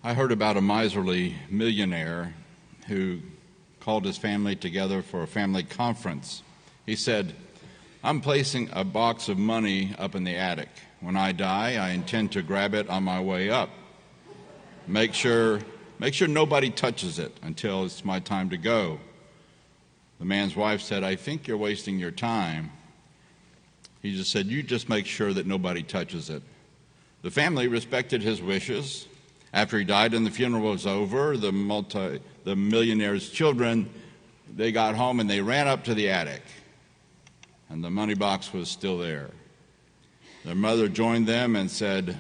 I heard about a miserly millionaire who called his family together for a family conference. He said, "I'm placing a box of money up in the attic. When I die, I intend to grab it on my way up. Make sure nobody touches it until it's my time to go." The man's wife said, "I think you're wasting your time." He just said, "You just make sure that nobody touches it." The family respected his wishes. After he died and the funeral was over, the millionaire's children, they got home and they ran up to the attic, and the money box was still there. Their mother joined them and said,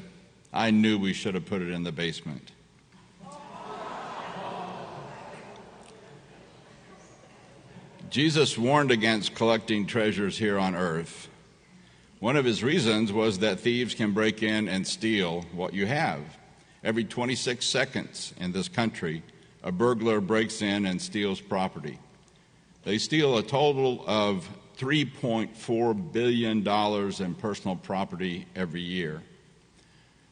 "I knew we should have put it in the basement." Jesus warned against collecting treasures here on earth. One of his reasons was that thieves can break in and steal what you have. Every 26 seconds in this country, a burglar breaks in and steals property. They steal a total of $3.4 billion in personal property every year.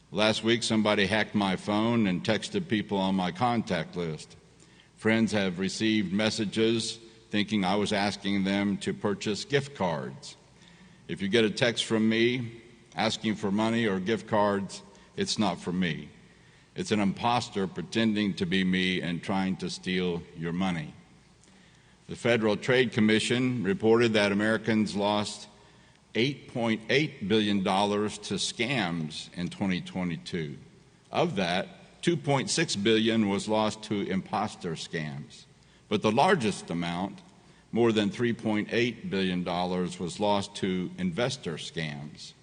Last week, somebody hacked my phone and texted people on my contact list. Friends have received messages thinking I was asking them to purchase gift cards. If you get a text from me asking for money or gift cards, it's not for me. It's an imposter pretending to be me and trying to steal your money. The Federal Trade Commission reported that Americans lost $8.8 billion to scams in 2022. Of that, $2.6 billion was lost to imposter scams. But the largest amount, more than $3.8 billion, was lost to investor scams.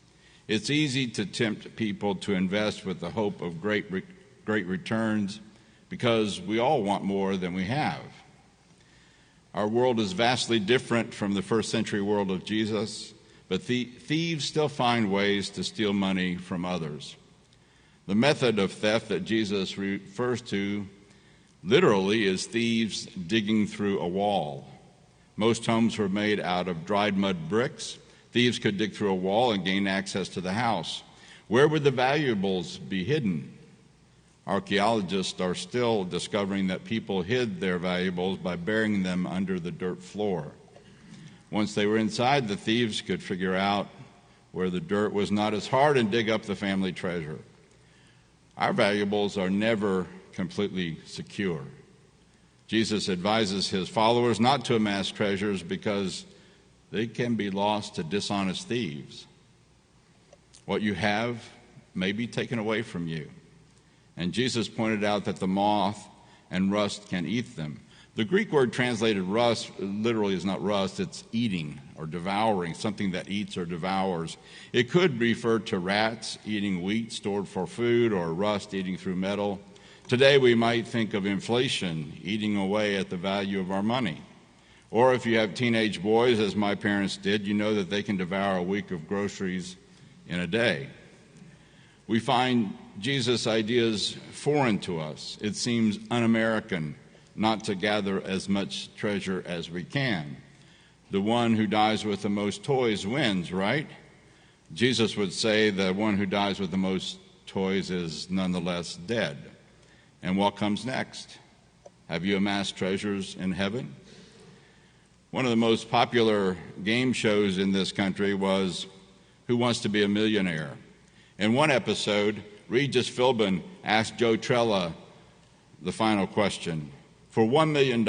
It's easy to tempt people to invest with the hope of great returns because we all want more than we have. Our world is vastly different from the first century world of Jesus, but thieves still find ways to steal money from others. The method of theft that Jesus refers to literally is thieves digging through a wall. Most homes were made out of dried mud bricks. Thieves could dig through a wall and gain access to the house. Where would the valuables be hidden? Archaeologists are still discovering that people hid their valuables by burying them under the dirt floor. Once they were inside, the thieves could figure out where the dirt was not as hard and dig up the family treasure. Our valuables are never completely secure. Jesus advises his followers not to amass treasures because they can be lost to dishonest thieves. What you have may be taken away from you. And Jesus pointed out that the moth and rust can eat them. The Greek word translated rust literally is not rust, it's eating or devouring, something that eats or devours. It could refer to rats eating wheat stored for food or rust eating through metal. Today we might think of inflation eating away at the value of our money. Or if you have teenage boys, as my parents did, you know that they can devour a week of groceries in a day. We find Jesus' ideas foreign to us. It seems un-American not to gather as much treasure as we can. The one who dies with the most toys wins, right? Jesus would say the one who dies with the most toys is nonetheless dead. And what comes next? Have you amassed treasures in heaven? One of the most popular game shows in this country was Who Wants to Be a Millionaire? In one episode, Regis Philbin asked Joe Trella the final question. For $1 million,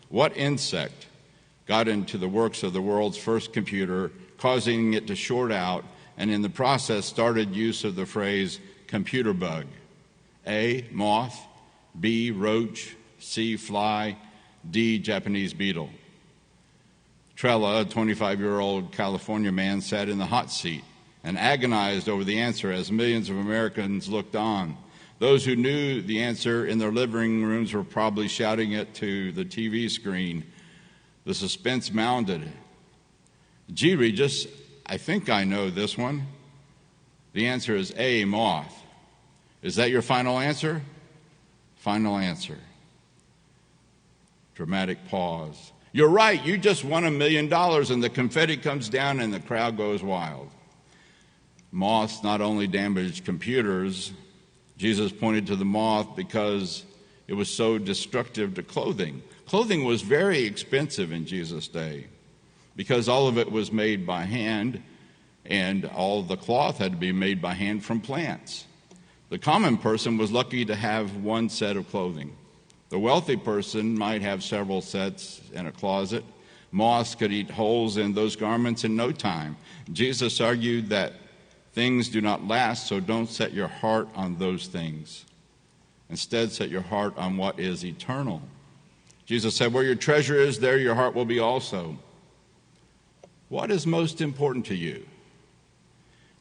what insect got into the works of the world's first computer, causing it to short out, and in the process started use of the phrase computer bug? A, moth, B, roach, C, fly, D, Japanese beetle. Trella, a 25-year-old California man, sat in the hot seat and agonized over the answer as millions of Americans looked on. Those who knew the answer in their living rooms were probably shouting it to the TV screen. The suspense mounted. Gee, Regis, I think I know this one. The answer is A, moth. Is that your final answer? Final answer. Dramatic pause. You're right, you just won $1 million, and the confetti comes down and the crowd goes wild. Moths not only damage computers, Jesus pointed to the moth because it was so destructive to clothing. Clothing was very expensive in Jesus' day because all of it was made by hand, and all the cloth had to be made by hand from plants. The common person was lucky to have one set of clothing. The wealthy person might have several sets in a closet. Moths could eat holes in those garments in no time. Jesus argued that things do not last, so don't set your heart on those things. Instead, set your heart on what is eternal. Jesus said, where your treasure is, there your heart will be also. What is most important to you?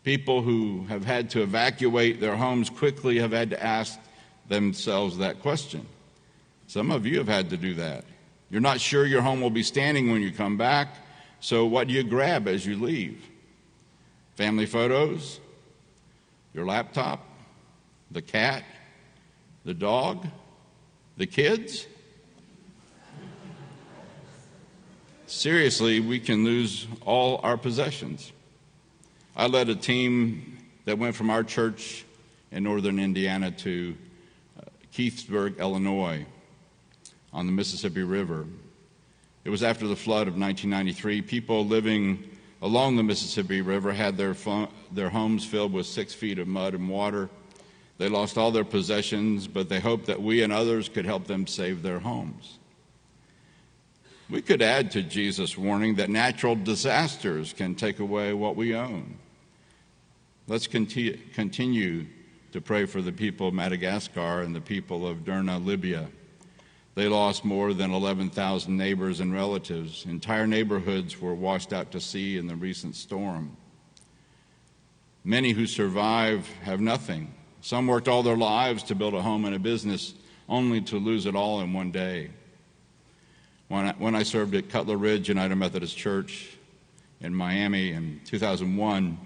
People who have had to evacuate their homes quickly have had to ask themselves that question. Some of you have had to do that. You're not sure your home will be standing when you come back, so what do you grab as you leave? Family photos, your laptop, the cat, the dog, the kids? Seriously, we can lose all our possessions. I led a team that went from our church in northern Indiana to Keithsburg, Illinois, on the Mississippi River. It was after the flood of 1993. People living along the Mississippi River had their homes filled with 6 feet of mud and water. They lost all their possessions, but they hoped that we and others could help them save their homes. We could add to Jesus' warning that natural disasters can take away what we own. Let's continue to pray for the people of Madagascar and the people of Derna, Libya. They lost more than 11,000 neighbors and relatives. Entire neighborhoods were washed out to sea in the recent storm. Many who survive have nothing. Some worked all their lives to build a home and a business, only to lose it all in one day. When I served at Cutler Ridge United Methodist Church in Miami in 2001,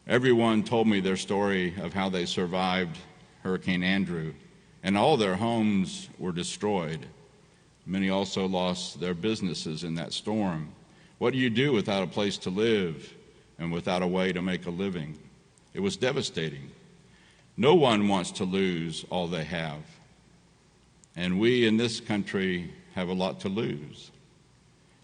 everyone told me their story of how they survived Hurricane Andrew, and all their homes were destroyed. Many also lost their businesses in that storm. What do you do without a place to live and without a way to make a living? It was devastating. No one wants to lose all they have, and we in this country have a lot to lose.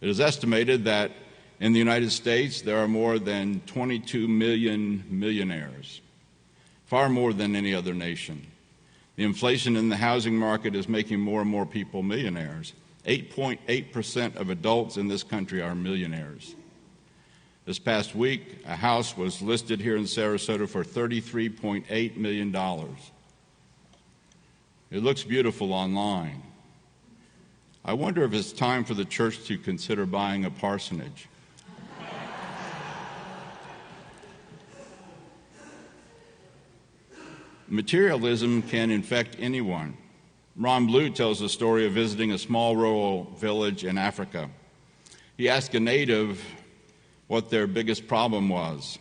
It is estimated that in the United States, there are more than 22 million millionaires, far more than any other nation. The inflation in the housing market is making more and more people millionaires. 8.8% of adults in this country are millionaires. This past week, a house was listed here in Sarasota for $33.8 million. It looks beautiful online. I wonder if it's time for the church to consider buying a parsonage. Materialism can infect anyone. Ron Blue tells the story of visiting a small rural village in Africa. He asked a native what their biggest problem was.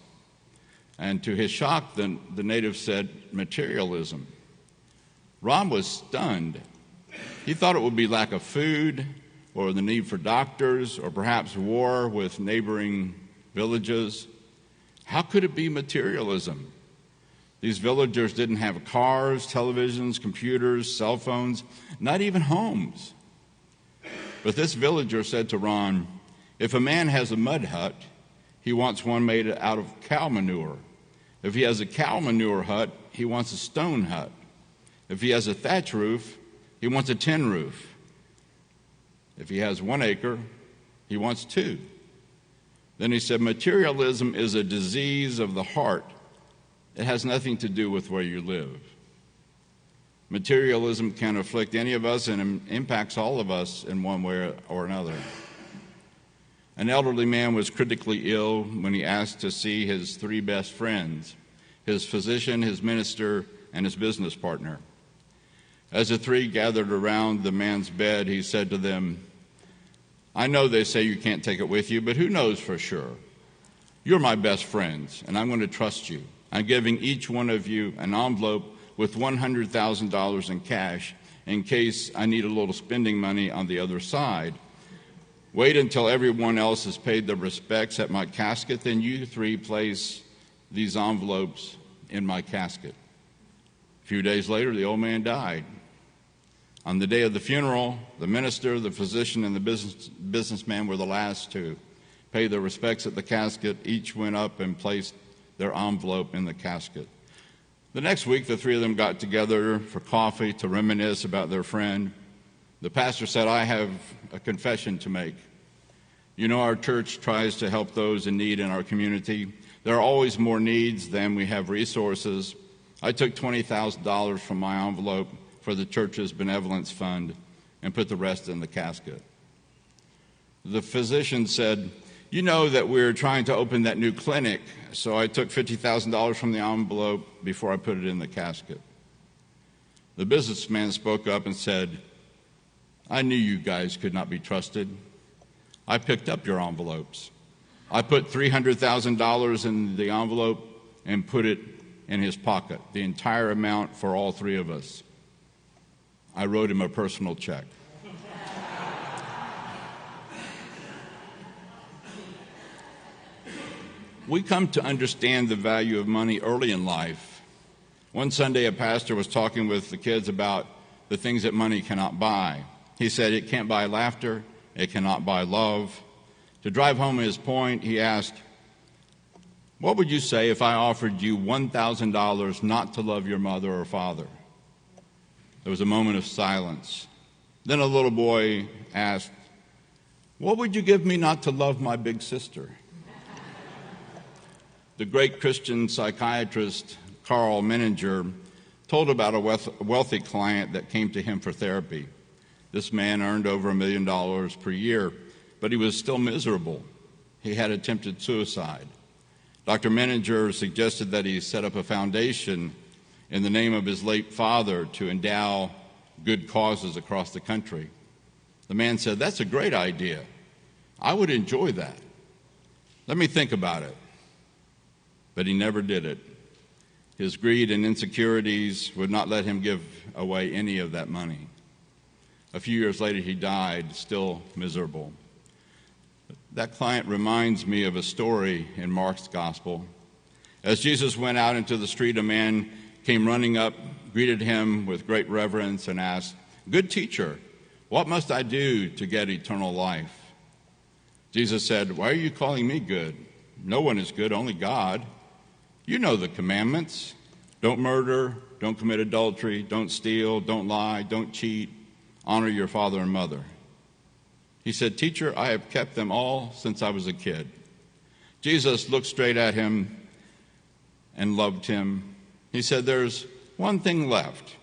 And to his shock, the native said, materialism. Ron was stunned. He thought it would be lack of food, or the need for doctors, or perhaps war with neighboring villages. How could it be materialism? These villagers didn't have cars, televisions, computers, cell phones, not even homes. But this villager said to Ron, if a man has a mud hut, he wants one made out of cow manure. If he has a cow manure hut, he wants a stone hut. If he has a thatch roof, he wants a tin roof. If he has 1 acre, he wants 2. Then he said, materialism is a disease of the heart. It has nothing to do with where you live. Materialism can afflict any of us and impacts all of us in one way or another. An elderly man was critically ill when he asked to see his 3 best friends, his physician, his minister, and his business partner. As the 3 gathered around the man's bed, he said to them, I know they say you can't take it with you, but who knows for sure? You're my best friends, and I'm going to trust you. I'm giving each one of you an envelope with $100,000 in cash in case I need a little spending money on the other side. Wait until everyone else has paid their respects at my casket, then you 3 place these envelopes in my casket. few days later, the old man died. On the day of the funeral, the minister, the physician, and the businessman were the last to pay their respects at the casket. Each went up and placed their envelope in the casket. The next week, the three of them got together for coffee to reminisce about their friend. The pastor said, "I have a confession to make. You know, our church tries to help those in need in our community. There are always more needs than we have resources. I took $20,000 from my envelope for the church's benevolence fund and put the rest in the casket." The physician said, "You know that we're trying to open that new clinic, so I took $50,000 from the envelope before I put it in the casket." The businessman spoke up and said, "I knew you guys could not be trusted. I picked up your envelopes. I put $300,000 in the envelope and put it in his pocket, the entire amount for all three of us. I wrote him a personal check." We come to understand the value of money early in life. One Sunday, a pastor was talking with the kids about the things that money cannot buy. He said it can't buy laughter, it cannot buy love. To drive home his point, he asked, "What would you say if I offered you $1,000 not to love your mother or father?" There was a moment of silence. Then a little boy asked, "What would you give me not to love my big sister?" The great Christian psychiatrist Carl Menninger told about a wealthy client that came to him for therapy. This man earned over $1 million per year, but he was still miserable. He had attempted suicide. Dr. Menninger suggested that he set up a foundation in the name of his late father to endow good causes across the country. The man said, "That's a great idea. I would enjoy that. Let me think about it." But he never did it. His greed and insecurities would not let him give away any of that money. A few years later, he died, still miserable. That client reminds me of a story in Mark's gospel. As Jesus went out into the street, a man came running up, greeted him with great reverence, and asked, "Good teacher, what must I do to get eternal life?" Jesus said, "Why are you calling me good? No one is good, only God. You know the commandments. Don't murder, don't commit adultery, don't steal, don't lie, don't cheat, honor your father and mother." He said, "Teacher, I have kept them all since I was a kid." Jesus looked straight at him and loved him. He said, "There's one thing left.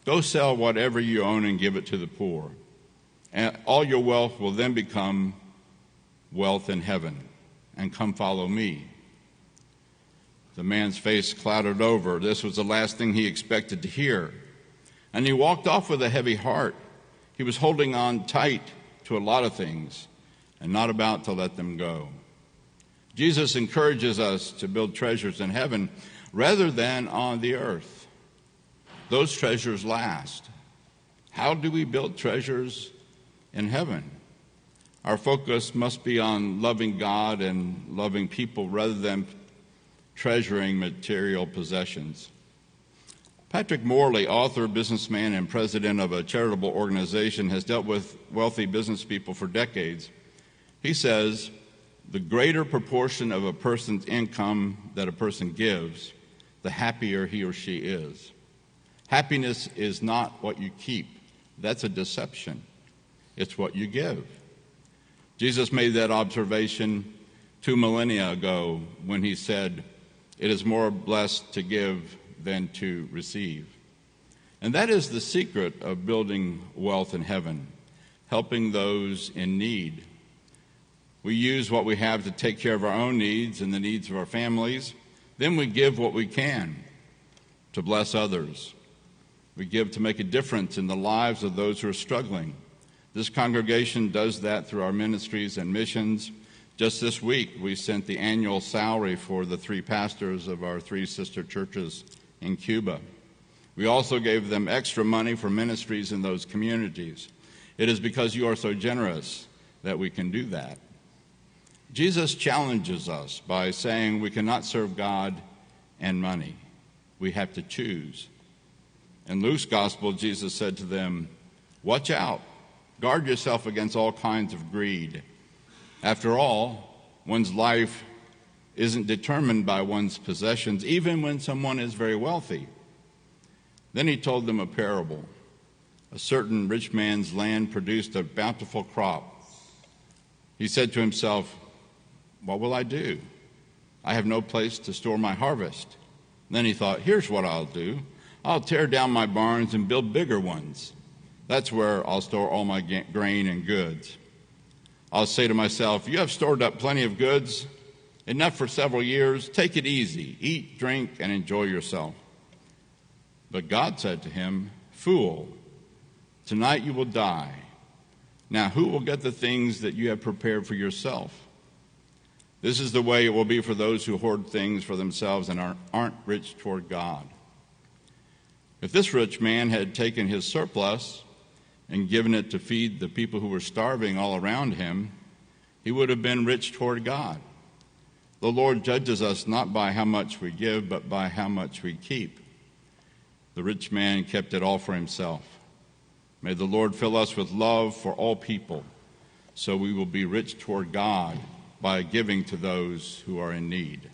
Go sell whatever you own and give it to the poor. And all your wealth will then become wealth in heaven. And come follow me." The man's face clouded over. This was the last thing he expected to hear. And he walked off with a heavy heart. He was holding on tight to a lot of things and not about to let them go. Jesus encourages us to build treasures in heaven rather than on the earth. Those treasures last. How do we build treasures in heaven? Our focus must be on loving God and loving people rather than treasuring material possessions. Patrick Morley, author, businessman, and president of a charitable organization, has dealt with wealthy business people for decades. He says, "The greater proportion of a person's income that a person gives, the happier he or she is." Happiness is not what you keep. That's a deception. It's what you give. Jesus made that observation 2 millennia ago when he said, "It is more blessed to give than to receive." And that is the secret of building wealth in heaven, helping those in need. We use what we have to take care of our own needs and the needs of our families. Then we give what we can to bless others. We give to make a difference in the lives of those who are struggling. This congregation does that through our ministries and missions. Just this week, we sent the annual salary for the 3 pastors of our 3 sister churches in Cuba. We also gave them extra money for ministries in those communities. It is because you are so generous that we can do that. Jesus challenges us by saying we cannot serve God and money. We have to choose. In Luke's gospel, Jesus said to them, "Watch out. Guard yourself against all kinds of greed. After all, one's life isn't determined by one's possessions, even when someone is very wealthy." Then he told them a parable. A certain rich man's land produced a bountiful crop. He said to himself, "What will I do? I have no place to store my harvest." Then he thought, "Here's what I'll do. I'll tear down my barns and build bigger ones. That's where I'll store all my grain and goods. I'll say to myself, you have stored up plenty of goods, enough for several years. Take it easy. Eat, drink, and enjoy yourself." But God said to him, "Fool, tonight you will die. Now who will get the things that you have prepared for yourself? This is the way it will be for those who hoard things for themselves and aren't rich toward God." If this rich man had taken his surplus and given it to feed the people who were starving all around him, he would have been rich toward God. The Lord judges us not by how much we give, but by how much we keep. The rich man kept it all for himself. May the Lord fill us with love for all people, so we will be rich toward God by giving to those who are in need.